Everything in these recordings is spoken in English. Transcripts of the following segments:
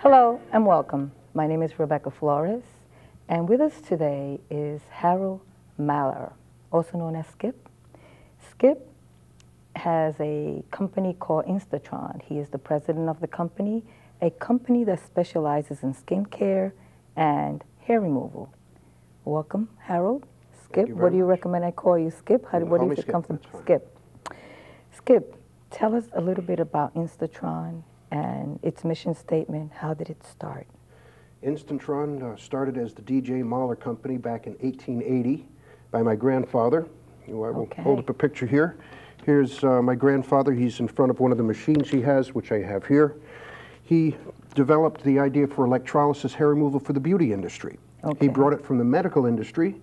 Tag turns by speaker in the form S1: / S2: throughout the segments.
S1: Hello and welcome. My name is Rebecca Flores, and with us today is Harold Mahler, also known as Skip. Skip has a company called Instantron. He is the president of the company, a company that specializes in skincare and hair removal. Welcome, Harold. Skip, what do you recommend I call you? Skip? What do you come from? Skip. Skip, tell us a little bit about Instantron and its mission statement. How did it start?
S2: Instantron started as the DJ Mahler Company back in 1880 by my grandfather. I will hold up a picture here. Here's my grandfather. He's in front of one of the machines he has, which I have here. He developed the idea for electrolysis hair removal for the beauty industry. He brought it from the medical industry.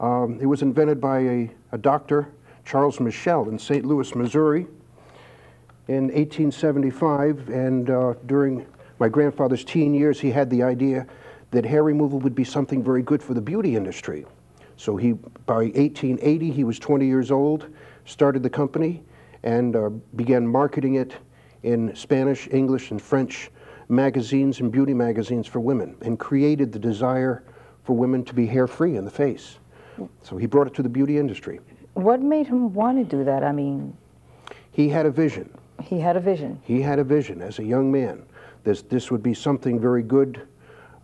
S2: It was invented by a doctor, Charles Michel, in St. Louis, Missouri in 1875, and during my grandfather's teen years, he had the idea that hair removal would be something very good for the beauty industry. So by 1880, he was 20 years old, started the company, and began marketing it in Spanish, English, and French magazines and beauty magazines for women, and created the desire for women to be hair-free in the face. So he brought it to the beauty industry. What
S1: made him want to do that? I mean,
S2: he had a vision.
S1: He had a vision.
S2: He had a vision as a young man. This would be something very good.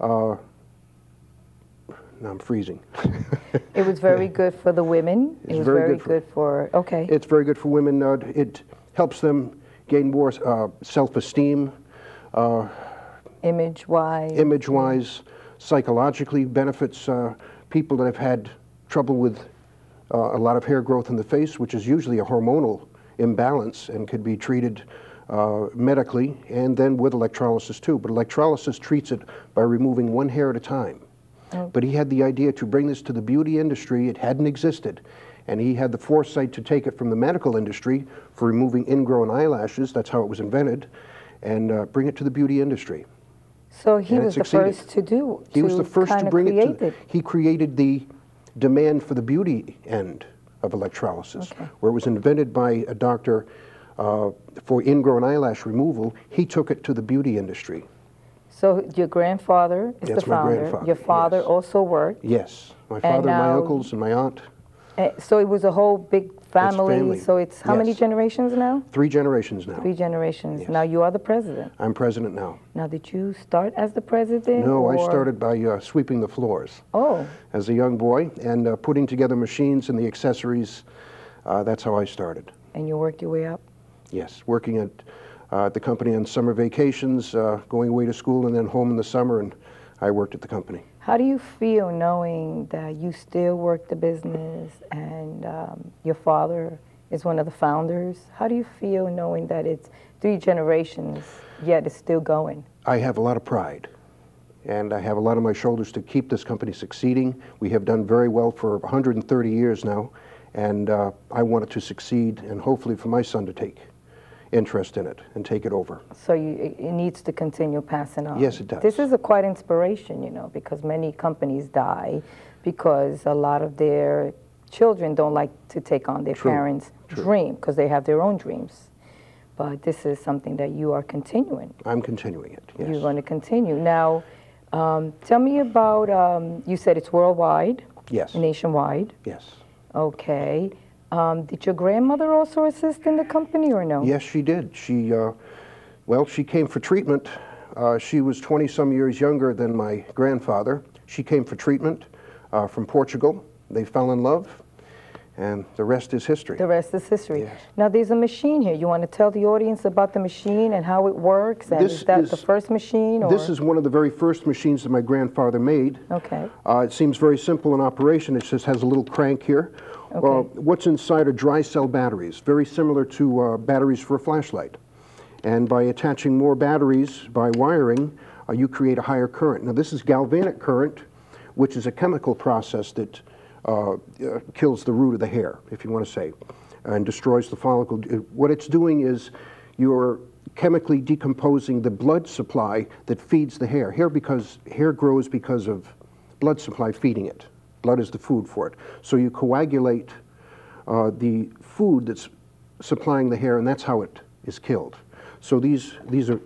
S2: Now I'm freezing.
S1: It was very good for the women.
S2: It was very good
S1: for
S2: It's very good for women. It helps them gain more self-esteem.
S1: Image-wise.
S2: Image-wise, psychologically benefits people that have had trouble with a lot of hair growth in the face, which is usually a hormonal imbalance and could be treated medically and then with electrolysis too. But electrolysis treats it by removing one hair at a time. But he had the idea to bring this to the beauty industry. It hadn't existed. And he had the foresight to take it from the medical industry for removing ingrown eyelashes, that's how it was invented, and bring it to the beauty industry.
S1: So he was the first to do.
S2: He was the first to bring it to. He created the demand for the beauty end of electrolysis, where it was invented by a doctor for ingrown eyelash removal. He took it to the beauty industry.
S1: So your grandfather is the founder.
S2: Grandfather,
S1: your father also worked.
S2: Yes, my father, my uncles, and my aunt.
S1: So it was a whole big family. So it's how many generations now?
S2: 3 generations now.
S1: 3 generations. Yes. Now you are the president.
S2: I'm president now.
S1: Now, did you start as the president?
S2: No, I started by sweeping the floors. As a young boy, and putting together machines and the accessories. That's how I started.
S1: And you worked your way up?
S2: Yes, working at the company on summer vacations, going away to school and then home in the summer, and I worked at the company.
S1: How do you feel knowing that you still work the business and your father is one of the founders? How do you feel knowing that it's 3 generations, yet it's still going?
S2: I have a lot of pride, and I have a lot on my shoulders to keep this company succeeding. We have done very well for 130 years now, and I want it to succeed, and hopefully for my son to take interest in it and take it over.
S1: So it needs to continue passing on.
S2: Yes, it does.
S1: This is a quite inspiration, you know, because many companies die because a lot of their children don't like to take on their parents' dream because they have their own dreams. But this is something that you are continuing.
S2: I'm continuing it, yes.
S1: You're going to continue. Now, tell me about, you said it's worldwide?
S2: Yes.
S1: Nationwide?
S2: Yes.
S1: Okay. Did your grandmother also assist in the company or no?
S2: Yes, she did. She came for treatment. She was 20-some years younger than my grandfather. She came for treatment from Portugal. They fell in love, and the rest is history.
S1: The rest is history.
S2: Yes.
S1: Now, there's a machine here. You want to tell the audience about the machine and how it works? And is that the first machine? Or?
S2: This is one of the very first machines that my grandfather made.
S1: Okay.
S2: It seems very simple in operation. It just has a little crank here. What's inside are dry cell batteries, very similar to batteries for a flashlight. And by attaching more batteries by wiring, you create a higher current. Now, this is galvanic current, which is a chemical process that kills the root of the hair, if you want to say, and destroys the follicle. What it's doing is you're chemically decomposing the blood supply that feeds the hair. Hair grows because of blood supply feeding it. Blood is the food for it. So you coagulate the food that's supplying the hair, and that's how it is killed. So these are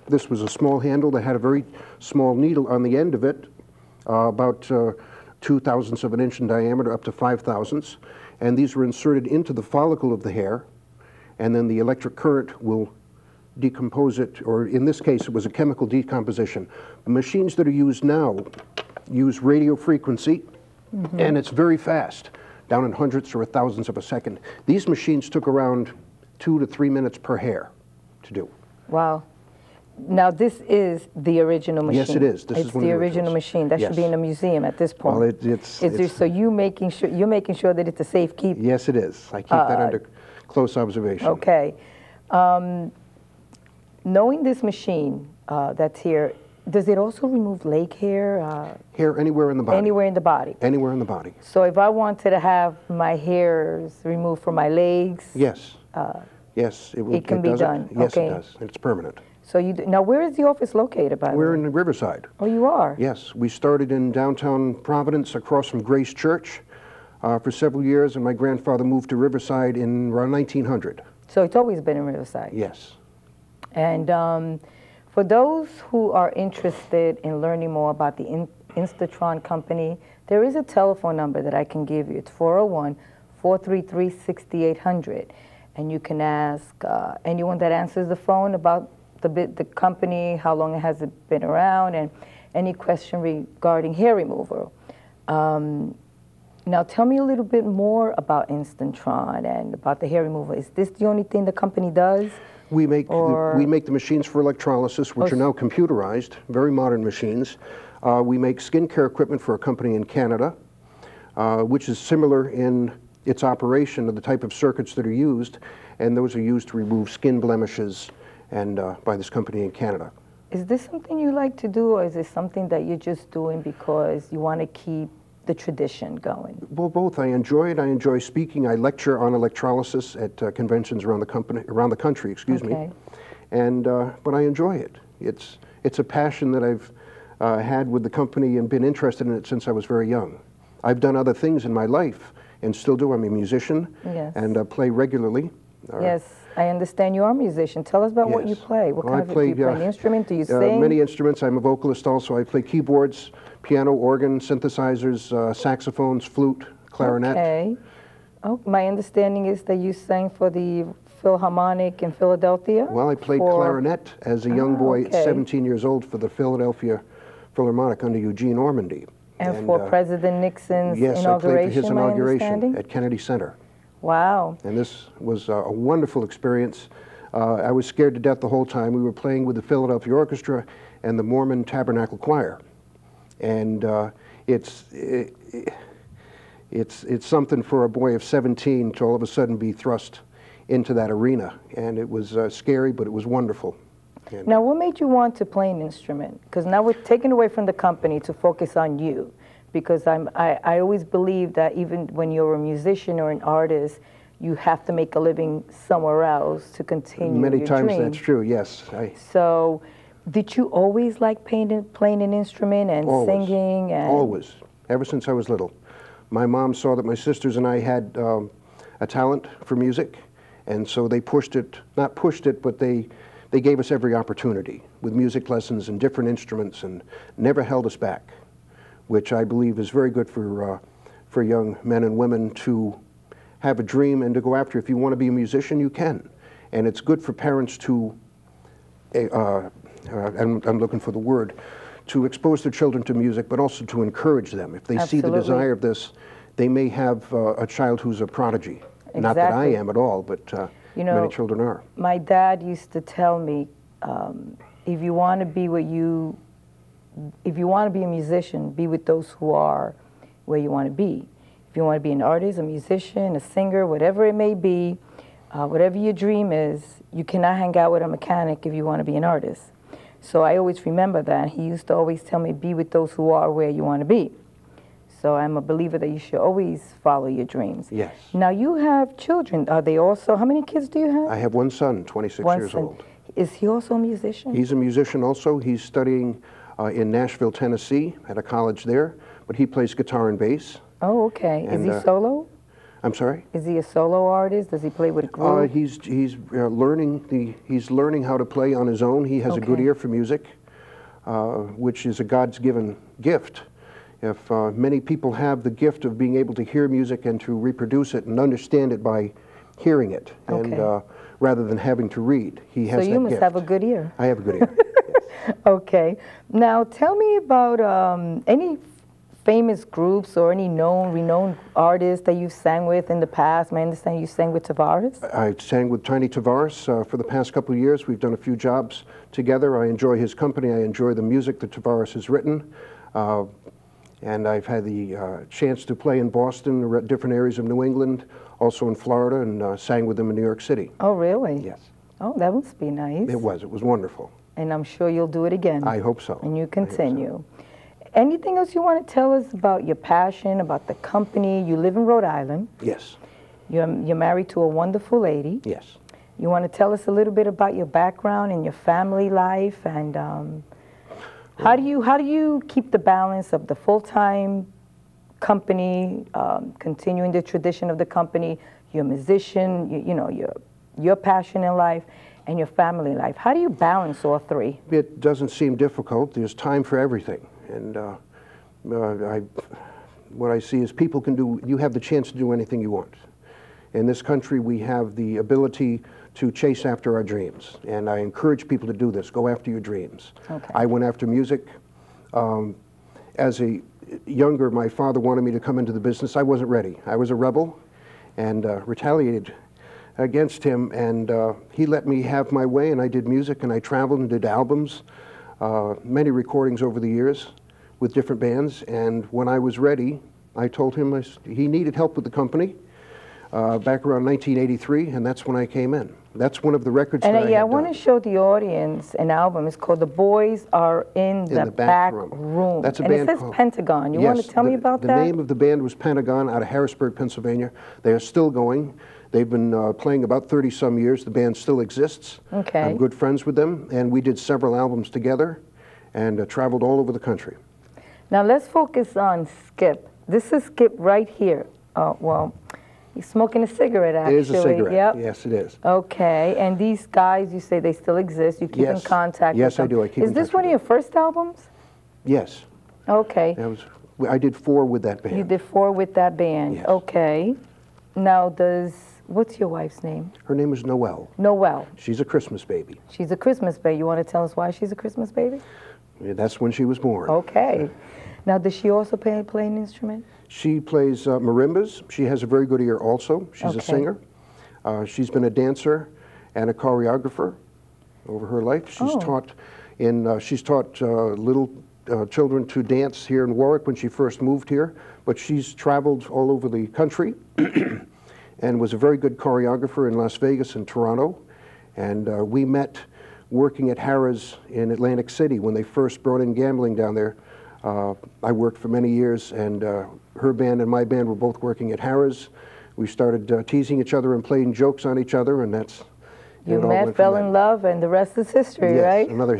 S2: This was a small handle that had a very small needle on the end of it, about 2/1000ths of an inch in diameter up to 5/1000ths. And these were inserted into the follicle of the hair, and then the electric current will decompose it, or in this case, it was a chemical decomposition. The machines that are used now use radio frequency, and it's very fast, down in hundredths or thousandths of a second. These machines took around 2 to 3 minutes per hair to do.
S1: Wow. Now this is the original machine.
S2: Yes, it is. This
S1: it's
S2: is one
S1: the
S2: of the
S1: original
S2: originals.
S1: machine. That should be in a museum at this point.
S2: Well,
S1: So you're making sure that it's a safe keep.
S2: Yes, it is. I keep that under close observation.
S1: Okay. Knowing this machine that's here, does it also remove leg hair?
S2: Hair anywhere in the body.
S1: Anywhere in the body.
S2: Anywhere in the body.
S1: So if I wanted to have my hairs removed from my legs,
S2: yes, yes,
S1: it can be done.
S2: Yes,
S1: okay.
S2: it does. It's permanent.
S1: So now, where is the office located, by the way?
S2: We're in Riverside.
S1: Oh, you are?
S2: Yes, we started in downtown Providence, across from Grace Church, for several years, and my grandfather moved to Riverside in around 1900.
S1: So it's always been in Riverside.
S2: Yes.
S1: And for those who are interested in learning more about the Instantron company, there is a telephone number that I can give you. It's 401-433-6800. And you can ask anyone that answers the phone about the company, how long has it been around, and any question regarding hair removal. Now tell me a little bit more about Instantron and about the hair removal. Is this the only thing the company does?
S2: We make the machines for electrolysis, which are now computerized, very modern machines. We make skincare equipment for a company in Canada, which is similar in its operation of the type of circuits that are used, and those are used to remove skin blemishes and by this company in Canada.
S1: Is this something you like to do, or is this something that you're just doing because you want to keep the tradition going?
S2: Well, both. I enjoy it. I enjoy speaking. I lecture on electrolysis at conventions around the country. Excuse me. And but I enjoy it. It's a passion that I've had with the company and been interested in it since I was very young. I've done other things in my life and still do. I'm a musician and play regularly.
S1: Yes, I understand you are a musician. Tell us about what you play. What kind of do you play? An instrument? Do you sing?
S2: Many instruments. I'm a vocalist also. I play keyboards, piano, organ, synthesizers, saxophones, flute, clarinet.
S1: Okay. Oh, my understanding is that you sang for the Philharmonic in Philadelphia?
S2: Well, I played clarinet as a young boy, 17 years old, for the Philadelphia Philharmonic under Eugene Ormandy.
S1: And for President Nixon's inauguration,
S2: I played for his inauguration at Kennedy Center.
S1: Wow.
S2: And this was a wonderful experience. I was scared to death the whole time. We were playing with the Philadelphia Orchestra and the Mormon Tabernacle Choir. And it's something for a boy of 17 to all of a sudden be thrust into that arena. And it was scary, but it was wonderful. And
S1: now, what made you want to play an instrument? Because now we're taken away from the company to focus on you. Because I always believe that even when you're a musician or an artist, you have to make a living somewhere else to continue
S2: many
S1: your
S2: times
S1: dream.
S2: That's true, yes.
S1: So, did you always like playing an instrument and singing? And
S2: always, ever since I was little. My mom saw that my sisters and I had a talent for music, and so they pushed it, not pushed it, but they gave us every opportunity with music lessons and different instruments and never held us back, which I believe is very good for young men and women to have a dream and to go after. If you want to be a musician, you can. And it's good for parents to, I'm looking for the word, to expose their children to music, but also to encourage them. If they see the desire of this, they may have a child who's a prodigy. Exactly. Not that I am at all, but many children are.
S1: My dad used to tell me, if you want to be if you want to be a musician, be with those who are where you want to be. If you want to be an artist, a musician, a singer, whatever it may be, whatever your dream is, you cannot hang out with a mechanic if you want to be an artist. So I always remember that. He used to always tell me, be with those who are where you want to be. So I'm a believer that you should always follow your dreams.
S2: Yes.
S1: Now you have children. Are they also, how many kids do you have?
S2: I have one son, 26 years old.
S1: Is he also a musician?
S2: He's a musician also. He's studying in Nashville, Tennessee, at a college there, but he plays guitar and bass.
S1: Oh, okay. Is he solo?
S2: I'm sorry?
S1: Is he a solo artist? Does he play with a group?
S2: He's learning how to play on his own. He has a good ear for music, which is a God's given gift. If many people have the gift of being able to hear music and to reproduce it and understand it by hearing it, and rather than having to read, he has that gift.
S1: So you must have a good ear.
S2: I have a good ear. Yes.
S1: Okay. Now tell me about any famous groups or any renowned artists that you've sang with in the past. I understand you sang with Tavares. I
S2: sang with Tiny Tavares for the past couple of years. We've done a few jobs together. I enjoy his company. I enjoy the music that Tavares has written. And I've had the chance to play in Boston, different areas of New England, also in Florida, and sang with them in New York City.
S1: Oh, really?
S2: Yes.
S1: Oh, that must be nice.
S2: It was wonderful.
S1: And I'm sure you'll do it again.
S2: I hope so.
S1: And you continue. Anything else you want to tell us about your passion, about the company? You live in Rhode Island.
S2: Yes.
S1: You're married to a wonderful lady.
S2: Yes.
S1: You want to tell us a little bit about your background and your family life, and how do you keep the balance of the full-time company, continuing the tradition of the company, your musician, you know, your passion in life, and your family life? How do you balance all three?
S2: It doesn't seem difficult. There's time for everything. And what I see is people can do, you have the chance to do anything you want. In this country, we have the ability to chase after our dreams. And I encourage people to do this. Go after your dreams. Okay. I went after music. As a younger, my father wanted me to come into the business. I wasn't ready. I was a rebel and retaliated against him. And he let me have my way, and I did music, and I traveled and did albums, many recordings over the years with different bands. And when I was ready, I told him he needed help with the company. Back around 1983, and that's when I came in. That's one of the records that I had done.
S1: I want to show the audience an album. It's called The Boys Are in the Back Room.
S2: That's a
S1: band
S2: band
S1: it says Pentagon. You want to tell me about that?
S2: The name of the band was Pentagon, out of Harrisburg, Pennsylvania. They are still going. They've been playing about 30-some years. The band still exists. Okay. I'm good friends with them, and we did several albums together and traveled all over the country.
S1: Now let's focus on Skip. This is Skip right here. Well, he's smoking a cigarette, actually.
S2: It is a cigarette.
S1: Yep.
S2: Yes, it is.
S1: Okay. And these guys, you say they still exist. You keep in contact with them.
S2: Yes, I do. I keep in touch.
S1: Is this one of your first albums?
S2: Yes.
S1: Okay.
S2: I did 4 with that band.
S1: You did 4 with that band. Yes. Okay. Now, what's your wife's name?
S2: Her name is Noelle.
S1: Noelle.
S2: She's a Christmas baby.
S1: She's a Christmas baby. You want to tell us why she's a Christmas baby?
S2: Yeah, that's when she was born.
S1: Okay. Now, does she also play an instrument?
S2: She plays marimbas. She has a very good ear also. She's a singer. She's been a dancer and a choreographer over her life. She's taught little children to dance here in Warwick when she first moved here, but she's traveled all over the country and was a very good choreographer in Las Vegas and Toronto. And we met working at Harrah's in Atlantic City when they first brought in gambling down there. I worked for many years, and her band and my band were both working at Harrah's. We started teasing each other and playing jokes on each other, and that's...
S1: You met, fell in love, and the rest is history, right?
S2: Yes,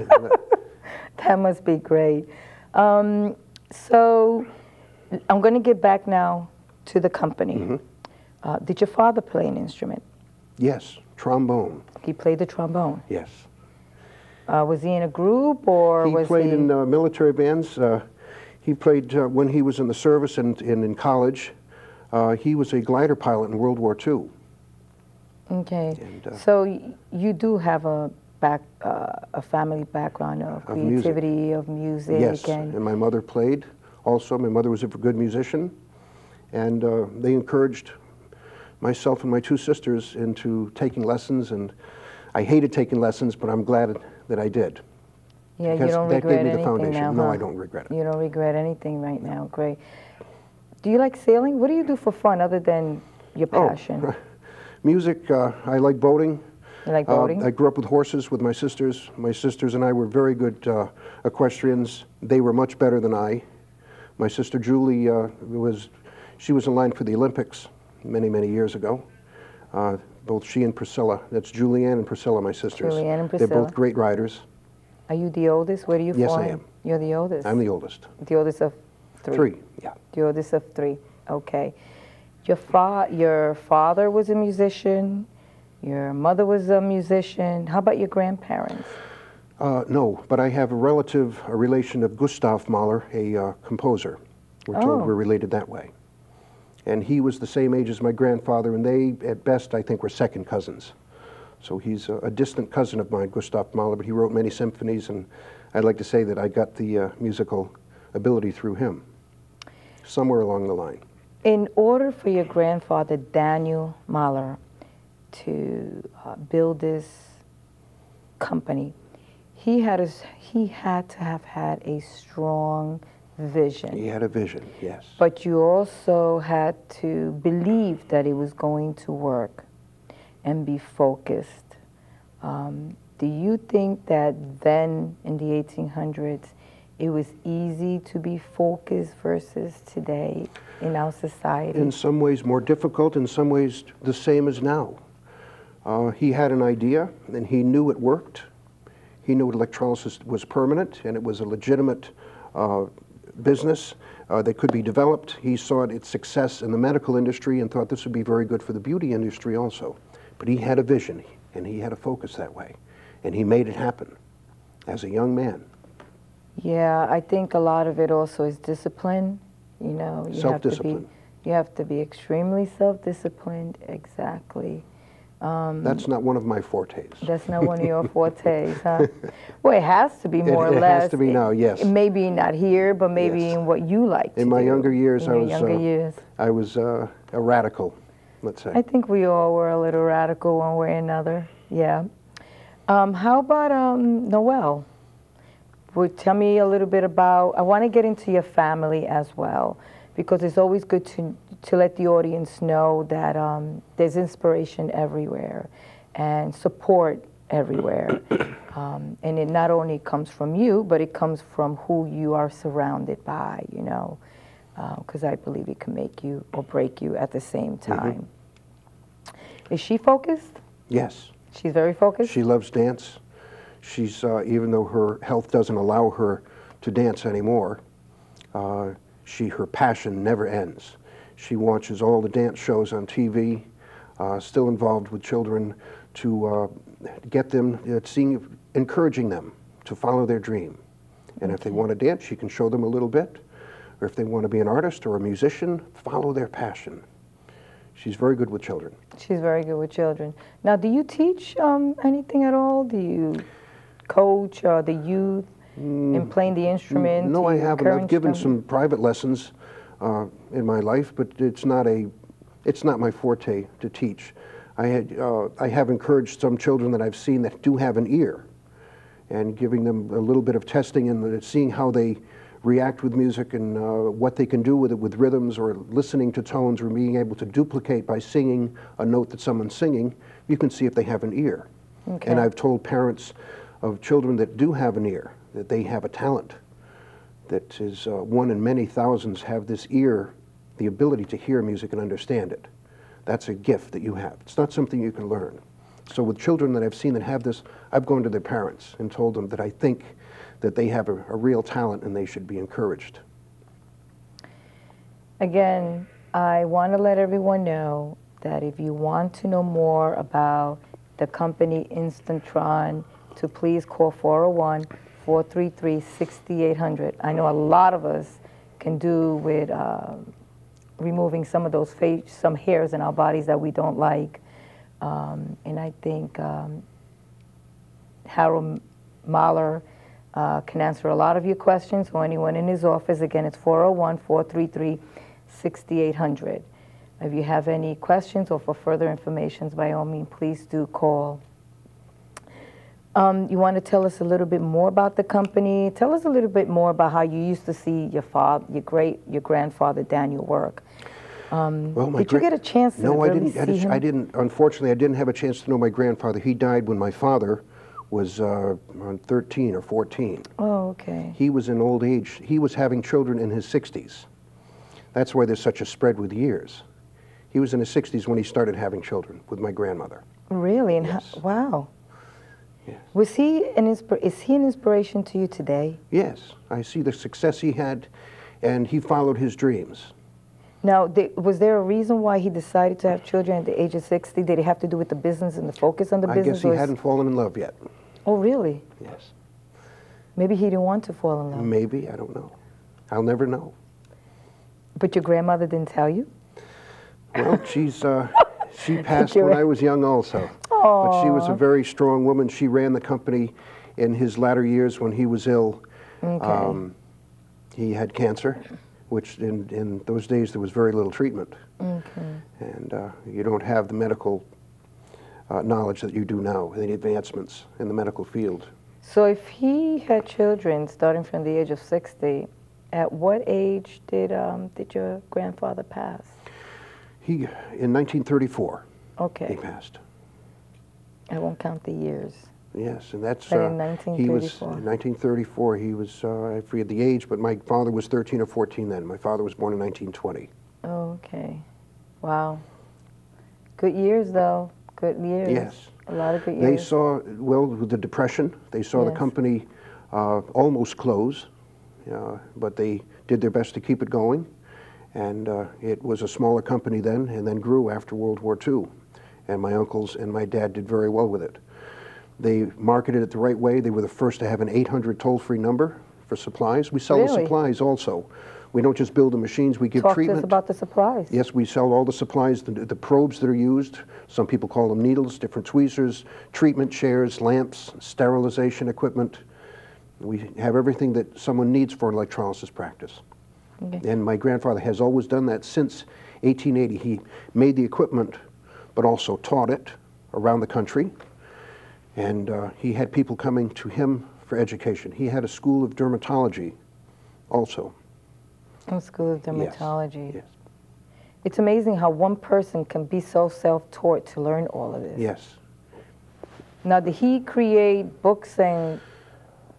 S1: That must be great. So I'm going to get back now to the company. Mm-hmm. Did your father play an instrument?
S2: Yes, trombone.
S1: He played the trombone?
S2: Yes.
S1: Was he in a group, or
S2: he played in military bands. He played when he was in the service and in college. He was a glider pilot in World War II.
S1: Okay. And, so you do have a family background of creativity, of music.
S2: Yes, and my mother played also. My mother was a good musician, and they encouraged myself and my 2 sisters into taking lessons, and I hated taking lessons, but I'm glad that I did.
S1: Yeah, you don't regret anything now,
S2: No, I don't regret it.
S1: You don't regret anything right now. Great. Do you like sailing? What do you do for fun other than your passion?
S2: Music. I like boating.
S1: You like boating?
S2: I grew up with horses with my sisters. My sisters and I were very good equestrians. They were much better than I. My sister Julie she was in line for the Olympics many, many years ago. Both she and Priscilla. That's Julianne and Priscilla, my sisters.
S1: Julianne and Priscilla.
S2: They're both great riders.
S1: Are you the oldest? Where do you fall?
S2: Yes, I am.
S1: You're the oldest?
S2: I'm the oldest.
S1: The oldest of 3?
S2: 3, yeah.
S1: The oldest of 3, okay. Your father was a musician. Your mother was a musician. How about your grandparents?
S2: No, but I have a relation of Gustav Mahler, a composer. We're told we're related that way. And he was the same age as my grandfather, and they, at best, I think, were second cousins. So he's a distant cousin of mine, Gustav Mahler, but he wrote many symphonies, and I'd like to say that I got the musical ability through him, somewhere along the line.
S1: In order for your grandfather, Daniel Mahler, to build this company, he had to have had a strong vision.
S2: He had a vision, yes.
S1: But you also had to believe that it was going to work and be focused. Do you think that then, in the 1800s, it was easy to be focused versus today in our society?
S2: In some ways more difficult, in some ways the same as now. He had an idea, and he knew it worked. He knew electrolysis was permanent, and it was a legitimate business that could be developed. He saw its success in the medical industry and thought this would be very good for the beauty industry also. But he had a vision, and he had a focus that way, and he made it happen as a young man.
S1: Yeah, I think a lot of it also is discipline. You know,
S2: self-discipline.
S1: You have to be extremely self-disciplined. Exactly.
S2: That's not one of my fortes.
S1: That's not one of your fortes, huh? Well, it has to be more or less.
S2: It has to be now, yes.
S1: Maybe not here, but maybe in what you like to
S2: do. In my younger years,
S1: I
S2: was a radical, let's say.
S1: I think we all were a little radical one way or another, yeah. How about Noel? Tell me a little bit about, I want to get into your family as well, because it's always good to let the audience know that there's inspiration everywhere and support everywhere. And it not only comes from you, but it comes from who you are surrounded by, you know, because I believe it can make you or break you at the same time. Is she focused?
S2: Yes.
S1: She's very focused?
S2: She loves dance. She's, even though her health doesn't allow her to dance anymore, her passion never ends. She watches all the dance shows on TV, still involved with children to get them, encouraging them to follow their dream. And if they want to dance, she can show them a little bit. Or if they want to be an artist or a musician, follow their passion. She's very good with children.
S1: She's very good with children. Now, do you teach anything at all? Do you coach the youth in playing the instrument?
S2: No, I haven't. I've given some private lessons in my life, but it's not my forte to teach. I have encouraged some children that I've seen that do have an ear, and giving them a little bit of testing and seeing how they react with music and what they can do with it, with rhythms or listening to tones or being able to duplicate by singing a note that someone's singing. You can see if they have an ear. Okay. And I've told parents of children that do have an ear that they have a talent that is one in many thousands have this ear, the ability to hear music and understand it. That's a gift that you have. It's not something you can learn. So with children that I've seen that have this, I've gone to their parents and told them that I think that they have a real talent and they should be encouraged.
S1: Again, I want to let everyone know that if you want to know more about the company Instantron, to please call 401-433-6800. I know a lot of us can do with removing some of those some hairs in our bodies that we don't like. And I think Harold Mahler can answer a lot of your questions, or anyone in his office. Again, it's 401-433-6800. If you have any questions or for further information, by all means, please do call. You want to tell us a little bit more about the company? Tell us a little bit more about how you used to see your father, your grandfather Daniel work.
S2: Well,
S1: did you get a chance to really see him?
S2: I didn't. Unfortunately, I didn't have a chance to know my grandfather. He died when my father was around 13 or 14.
S1: Oh, okay.
S2: He was in old age. He was having children in his 60s. That's why there's such a spread with years. He was in his 60s when he started having children with my grandmother.
S1: Really? And
S2: yes.
S1: Wow.
S2: Yes.
S1: Is he an inspiration to you today?
S2: Yes. I see the success he had, and he followed his dreams.
S1: Now, was there a reason why he decided to have children at the age of 60? Did it have to do with the business and the focus on the business?
S2: I guess he hadn't fallen in love yet.
S1: Oh, really?
S2: Yes.
S1: Maybe he didn't want to fall in love.
S2: Maybe, I don't know. I'll never know.
S1: But your grandmother didn't tell you?
S2: Well, she passed when I was young also.
S1: Aww.
S2: But she was a very strong woman. She ran the company in his latter years when he was ill.
S1: Okay.
S2: He had cancer, which in those days there was very little treatment.
S1: Okay.
S2: And you don't have the medical knowledge that you do now, the advancements in the medical field.
S1: So if he had children starting from the age of 60, at what age did your grandfather pass?
S2: In 1934,
S1: okay.
S2: he passed.
S1: I won't count the years.
S2: Yes, and that's,
S1: in 1934.
S2: he was, in 1934, he was, I forget the age, but my father was 13 or 14 then. My father was born in 1920.
S1: Okay. Wow. Good years, though. Good years.
S2: Yes.
S1: A lot of good years.
S2: They saw, well, with the Depression, they saw the company almost close, but they did their best to keep it going. And it was a smaller company then, and then grew after World War II. And my uncles and my dad did very well with it. They marketed it the right way. They were the first to have an 800 toll-free number for supplies. We sell the supplies also. We don't just build the machines, we give treatment.
S1: Talk to us about the supplies.
S2: Yes, we sell all the supplies, the probes that are used. Some people call them needles, different tweezers, treatment chairs, lamps, sterilization equipment. We have everything that someone needs for electrolysis practice. Okay. And my grandfather has always done that since 1880. He made the equipment, but also taught it around the country. And he had people coming to him for education. He had a school of dermatology also.
S1: A school of dermatology.
S2: Yes.
S1: It's amazing how one person can be so self-taught to learn all of this.
S2: Yes.
S1: Now, did he create books and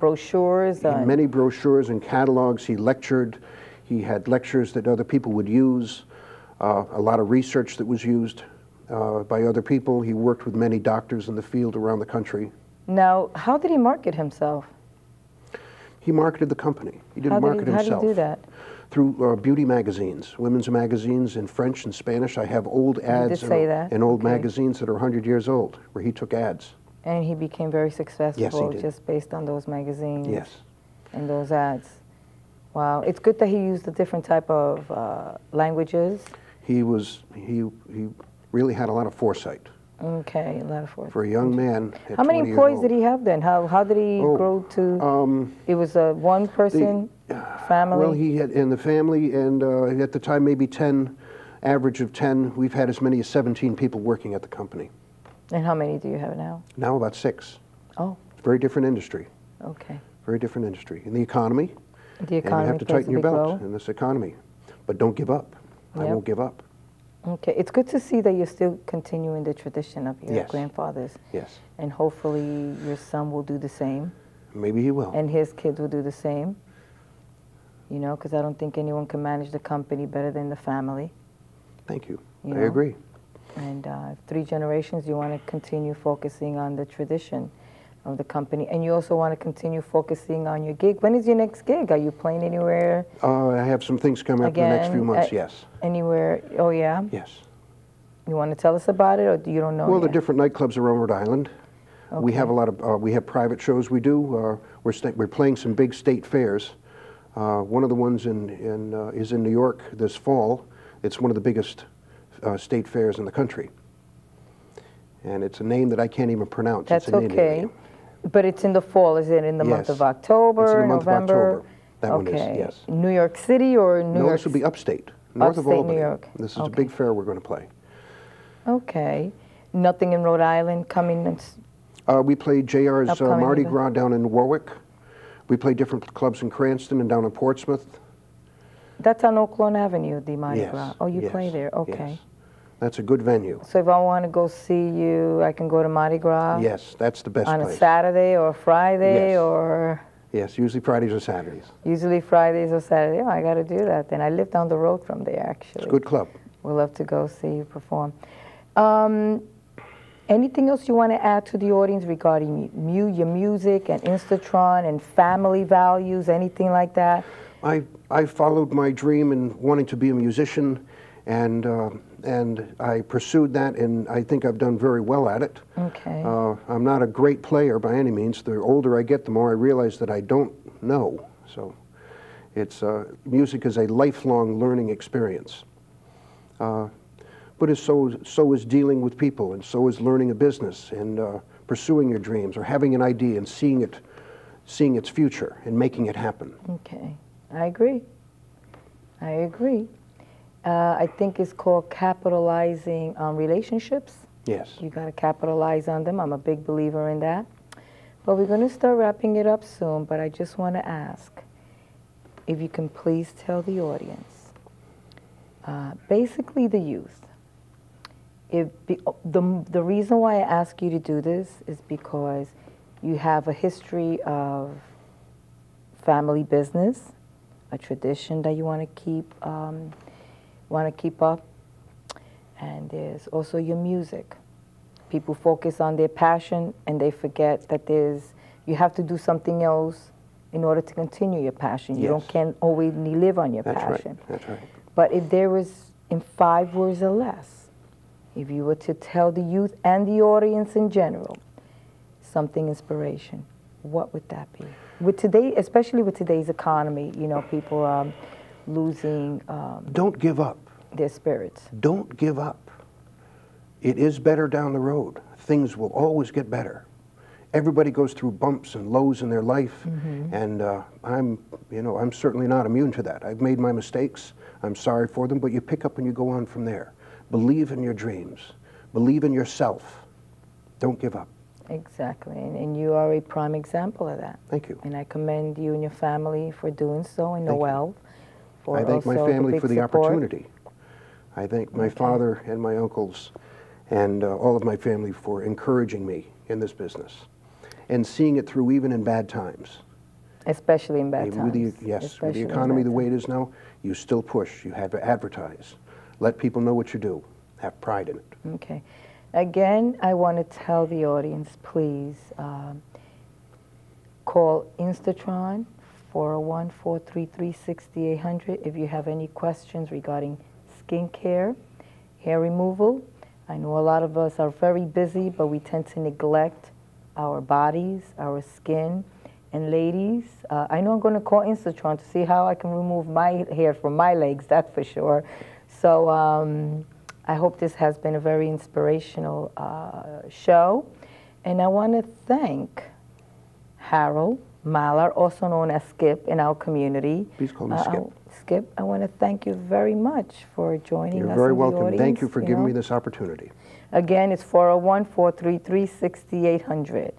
S1: brochures?
S2: Many brochures and catalogs. He lectured. He had lectures that other people would use. A lot of research that was used by other people. He worked with many doctors in the field around the country.
S1: Now, how did he market himself?
S2: He marketed the company. He didn't market himself.
S1: How did he do that?
S2: Through beauty magazines, women's magazines in French and Spanish. I have old ads in old magazines that are 100 years old, where he took ads.
S1: And he became very successful.
S2: Yes, he did.
S1: Just based on those magazines.
S2: Yes.
S1: And those ads. Wow, it's good that he used a different type of languages. He
S2: really had a lot of foresight.
S1: Okay, a lot of foresight.
S2: For a young man at
S1: How many employees did he have then? How did he grow to? It was a one-person family?
S2: Well, he had in the family, and at the time maybe 10, average of 10. We've had as many as 17 people working at the company.
S1: And how many do you have now?
S2: Now about 6.
S1: Oh.
S2: It's a very different industry.
S1: Okay.
S2: Very different industry. In the economy.
S1: The economy.
S2: And you have to tighten your belt in this economy. But don't give up. I won't give up.
S1: Okay. It's good to see that you're still continuing the tradition of your grandfathers.
S2: Yes.
S1: And hopefully your son will do the same.
S2: Maybe he will.
S1: And his kids will do the same. You know, because I don't think anyone can manage the company better than the family.
S2: Thank you. I agree.
S1: And 3 generations, you want to continue focusing on the tradition of the company. And you also want to continue focusing on your gig. When is your next gig? Are you playing anywhere?
S2: I have some things coming up in the next few months, yes.
S1: Anywhere? Oh, yeah?
S2: Yes.
S1: You want to tell us about it, or you don't know
S2: Well,
S1: yet?
S2: the different nightclubs around Rhode Island. Okay. We have a lot of, we have private shows we do. We're playing some big state fairs. One of the ones is in New York this fall. It's one of the biggest state fairs in the country. And it's a name that I can't even pronounce.
S1: That's
S2: it's an
S1: okay.
S2: Indian name.
S1: But it's in the fall. Is it in the month of October,
S2: it's in the
S1: November?
S2: Month of October. That one is, yes.
S1: New York City or New York?
S2: No, this will be upstate, north of Albany.
S1: New York.
S2: This is a big fair we're going to play.
S1: Okay. Nothing in Rhode Island coming?
S2: We play JR's Mardi Gras down in Warwick. We play different clubs in Cranston and down in Portsmouth.
S1: That's on Oaklawn Avenue, the Mardi Gras. Oh, you play there. Okay.
S2: Yes. That's a good venue.
S1: So if I want to go see you, I can go to Mardi Gras?
S2: Yes, that's the best place.
S1: On a Saturday or a Friday or?
S2: Yes, usually Fridays or Saturdays.
S1: Usually Fridays or Saturdays. Oh, I got to do that then. I live down the road from there, actually.
S2: It's a good club.
S1: We'd love to go see you perform. Anything else you want to add to the audience regarding your music and Instantron and family values, anything like that?
S2: I followed my dream in wanting to be a musician And I pursued that, and I think I've done very well at it.
S1: Okay.
S2: I'm not a great player by any means. The older I get, the more I realize that I don't know. So it's music is a lifelong learning experience. But so is dealing with people, and so is learning a business, and pursuing your dreams, or having an idea and seeing its future and making it happen.
S1: Okay, I agree. I agree. I think it's called capitalizing on relationships.
S2: Yes.
S1: You got to capitalize on them. I'm a big believer in that. But we're going to start wrapping it up soon, but I just want to ask if you can please tell the audience, basically the youth, the reason why I ask you to do this is because you have a history of family business, a tradition that you want to keep up, and there's also your music. People focus on their passion and they forget that you have to do something else in order to continue your passion. You can't always live on your passion.
S2: Right. That's right.
S1: But if there was, in 5 words or less, if you were to tell the youth and the audience in general something inspiration, what would that be? With today, especially with today's economy, you know, people are losing
S2: don't give up.
S1: Their spirits.
S2: Don't give up. It is better down the road. Things will always get better. Everybody goes through bumps and lows in their life, and I'm certainly not immune to that. I've made my mistakes. I'm sorry for them, but you pick up and you go on from there. Believe in your dreams. Believe in yourself. Don't give up.
S1: Exactly, and you are a prime example of that.
S2: Thank you.
S1: And I commend you and your family for doing so, and Noel for
S2: I thank my family for the opportunity. I thank my father and my uncles and all of my family for encouraging me in this business and seeing it through even in bad times.
S1: Especially in bad times.
S2: Yes, with the economy the way it is now, you still push. You have to advertise. Let people know what you do. Have pride in it.
S1: Okay. Again, I want to tell the audience, please call Instantron 401-433-6800 if you have any questions regarding skincare, hair removal. I know a lot of us are very busy, but we tend to neglect our bodies, our skin. And ladies, I know I'm going to call Instantron to see how I can remove my hair from my legs, that's for sure. So I hope this has been a very inspirational show. And I want to thank Harold Mahler, also known as Skip in our community.
S2: Please call me Skip.
S1: Skip, I want to thank you very much for joining us.
S2: You're very welcome.
S1: Audience,
S2: thank you for giving me this opportunity.
S1: Again, it's 401-433-6800.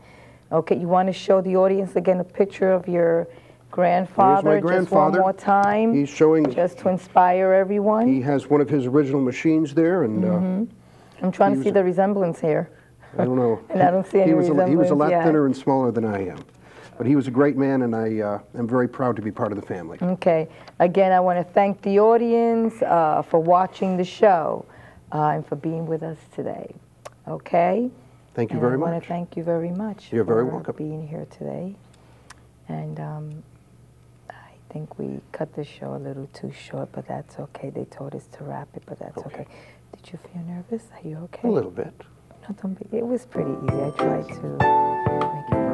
S1: Okay, you want to show the audience again a picture of your grandfather?
S2: Here's my grandfather.
S1: Just one more time.
S2: He's showing.
S1: Just to inspire everyone.
S2: He has one of his original machines there, and
S1: I'm trying to see the resemblance here.
S2: I don't know.
S1: And I don't see any resemblance.
S2: He was a lot thinner and smaller than I am. But he was a great man, and I am very proud to be part of the family.
S1: Okay. Again, I want to thank the audience for watching the show and for being with us today. Okay?
S2: Thank you very much.
S1: I want to thank you very much
S2: You're very welcome.
S1: for being here today. And I think we cut the show a little too short, but that's okay. They told us to wrap it, but that's okay. Did you feel nervous? Are you okay?
S2: A little bit.
S1: No, don't be. It was pretty easy. I tried to make it